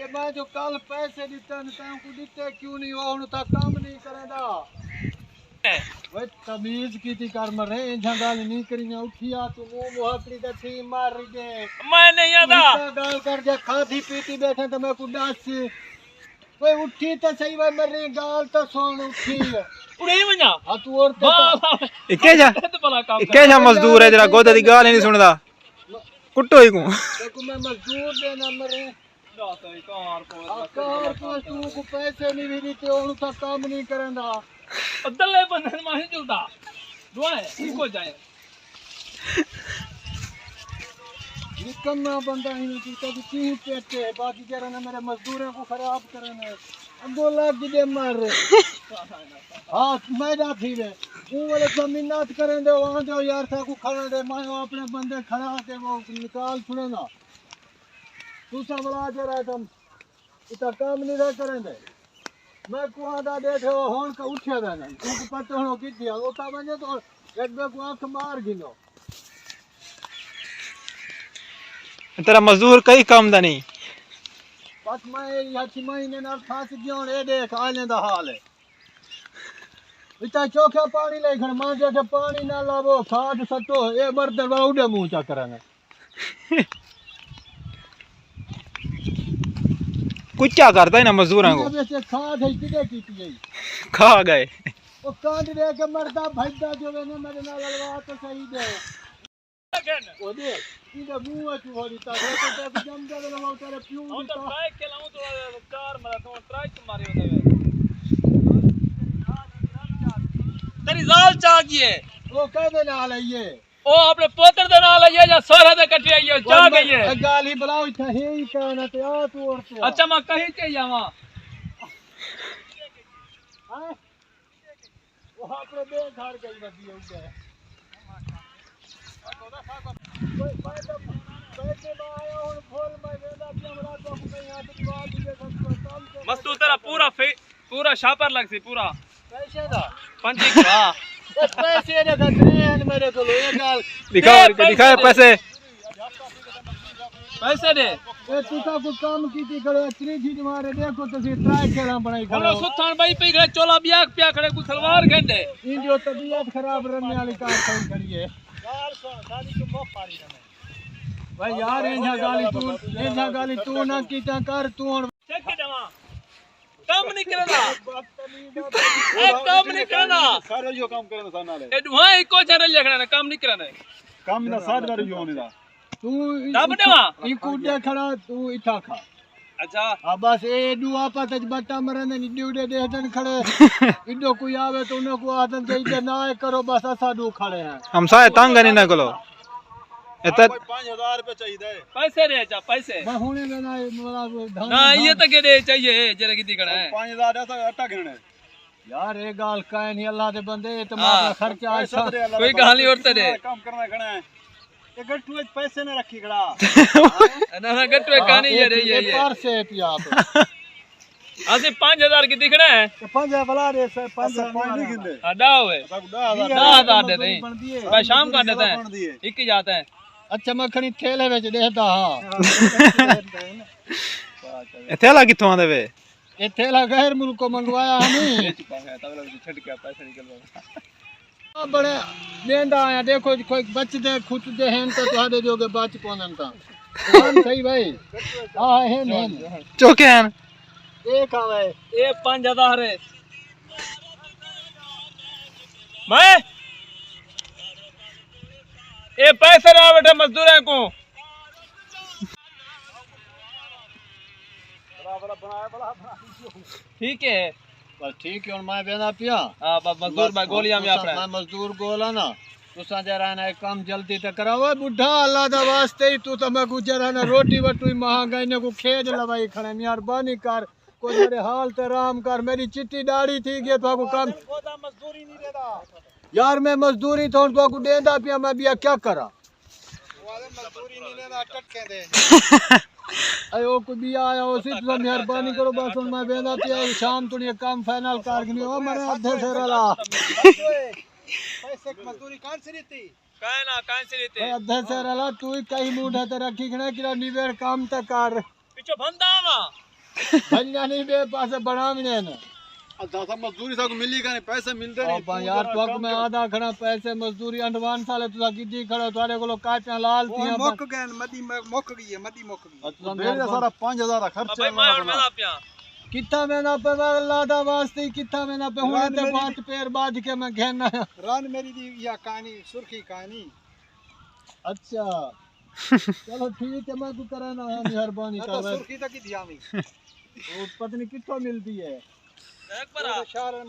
ये मैं जो कल पैसे दिते न तैं को दिते क्यों नहीं हो हुन ता काम नहीं करेंदा वे तमीज की थी कर मरे झंगाल नहीं करी उठिया तू मुंह मुहकड़ी दा थी मार दे मैं नहीं आता गाल कर जा खाधी पीती बैठे तो मैं को डास वे उठी तो सही वे मेरी गाल तो सुन उठी उड़े वणा आ तू और तो के जा मजदूर है जरा गोदा दी गाल नहीं सुनदा कुट्टो ही को देखो मैं मजदूर देना मरे कार को तू को पैसे नहीं भी देते उन तो काम नहीं करेंदा दल्ले बंदे माही चलता दुआए इको जाए निकम्मा बंदा ही नहीं कभी क्यों पेटे बाकी कह रहे मेरे मजदूरों को खराब करने बोला दे मार हाँ मैदा थी रे वो वाले जमीनात करें दे वहाँ जो यार था को खड़ा दे मैं अपने बंदे खड़ा के वो निकाल छुड़े ना तू सब बड़ा जरा तुम इतना काम नहीं रह करें दे मैं कुआं दा बैठे हो होन का उठे देना तुमको पता होनो कि दिया ओता बने तो एक बे को आंख मार गिनो तेरा मजदूर कई काम दा नहीं बस मैं या छी महीने ना फांस गयो रे देख आले दा हाल है इतना चोखा पानी ले खण मां जे पानी ना लावो खाद सटो ए बर्तन उड़े मुंह चा करने कुछ क्या करता है ना मजदूरों को वैसे खाद है किदे कीती गई खा गए ओ कांड रे के मरदा भजदा जो ने मेरे नाल ललवा तो सही दे ओ दे इधर मुंह तू होरी ता तो जम दे लवा तेरे प्यू हम तो ट्राई के लाऊं तो चार मारा तो ट्राई के मारे होते तेरी जाल चाहिए वो कह दे नाल है ये ओ अपने पोतर दे नाल आइए या सोहरे दे कटी आइए जा गई है गाली बुलाओ इथा हे ही कहना ते आ तू और से अच्छा मैं कहीं के जावा हां वो अपने बे घर गई बदी उसे कोई पैसे में आया और खोल में वेदा कैमरा तो कहीं यहां पे बात दिए सब मस्त तेरा पूरा शापर लगसी पूरा पैसे दा पंची हां पैसे दे गए मेरे को ये गाल दिखाओ पैसे पैसे दे ए तू का को काम कीती करे इतनी चीज मारे देखो तो फिर ट्राई खेला बनाई बोलो सुथान भाई पे गए चोला बिया पिया खड़े को सलवार गंडे इन जो तबीयत खराब रहने वाली कार खड़ी खड़ी है यार गाली को मुंह फाड़ी दे भाई यार इन्हा गाली तू ना कीता कर तू चेक के दवा काम नहीं करना ए काम नहीं करना सारे जो काम करना साना ले ए दुहाई को चरे लिखना काम नहीं करना काम ना साथ बार जो होने दा तू दब देवा ई कूदे खड़ा तू इठा खा अच्छा आ बस ए दुआ पत बट्टा मरने नी ड्यूडे देहतन खड़े इडो कोई आवे तो उनको को आदन दे ना करो बस असा दो खड़े हैं हम सारे तंग नहीं ना करो इतना 5000 रुपए चाहिए पैसे दे जा पैसे मैं होने में ना मतलब ना ये तक दे चाहिए जरा की दिखना है 5000 ऐसा आटा गिनने यार ये गाल काहे नहीं अल्लाह दे बंदे तुम्हारा खर्चा अच्छा कोई गाली और दे काम करना घना है ये गट्टू में पैसे न रखी गड़ा ना गट्टू कहानी ये रही है ये पर से पिया आप आसे 5000 की दिखना है 5000 वाला रे सर 5000 नहीं गिनदे अदा हुए सब 10000 10,000 देते हैं भाई शाम का देते हैं एक ही जाते हैं अच्छा मैं खनी थैले ਵਿੱਚ देता हां ए थैला किथों आंदे वे ये थैला गैर मुल्क को मंगवाया हमें छट के पैसे निकल बड़े लेंदा आया देखो कोई बचदे खुटदे हैं तो ਤੁਹਾਡੇ जोगे बच पोनन ता सही भाई हां है चौके हैं एक आवे ये 5000 है मैं ये पैसे ना बेटा मजदूर को ठीक है बस ठीक है और मैं बेना पिया हां मजदूर भाई गोलियां में अपने मैं मजदूर गोला ना तुसा जरा ना काम जल्दी ते कराओ बुढ़ा अल्लाह दा वास्ते ही तू तो मैं गुजरा ना रोटी वटुई महंगाई ने को खेज लवाई खणे मेहरबानी कर कोई मेरे हाल ते राम कर मेरी चिट्टी दाढ़ी थी गई तो को काम मजदूरी नहीं देता यार मैं मजदूरी तो को देंदा पिया मैं बिया क्या करा वाले मजदूरी नहीं लेना टटके दे अयो को बिया आया उसी तो मेहरबानी करो बस मैं बेंदा पिया शाम तो ये काम फाइनल कर गनी ओ मेरे अधे से रला पैसे मजदूरी कहां से देती काहे से लेते अधे से रला तू ही कहीं मूड है ते रखी खणे किरा निवेर काम त कर पीछे बंदा वा भंजा नहीं बे पास बना भी नहीं ना दादा मजदूरी साको मिली का नहीं पैसे मिलते नहीं अब यार तो मैं आधा खड़ा पैसे मजदूरी अंडवान साले तुसा किड्डी खड़ो थारे कोलो काचा लाल थियां मुक गए मदी मुक गई है मदी मुक गई मेरा सारा 5000 खर्च भाई मैं और मैं पिया कितना मैंने पे अल्लाह दा वास्ते कितना मैंने पे हुने ते बात पैर बाज के मैं घेना रान मेरी दी या कहानी सुर्खी कहानी अच्छा चलो ठीक है मैं तू करे ना मेहरबानी कर सुर्खी तक ही दिया मैं वो पत्नी कितो मिलती है एक बार शहर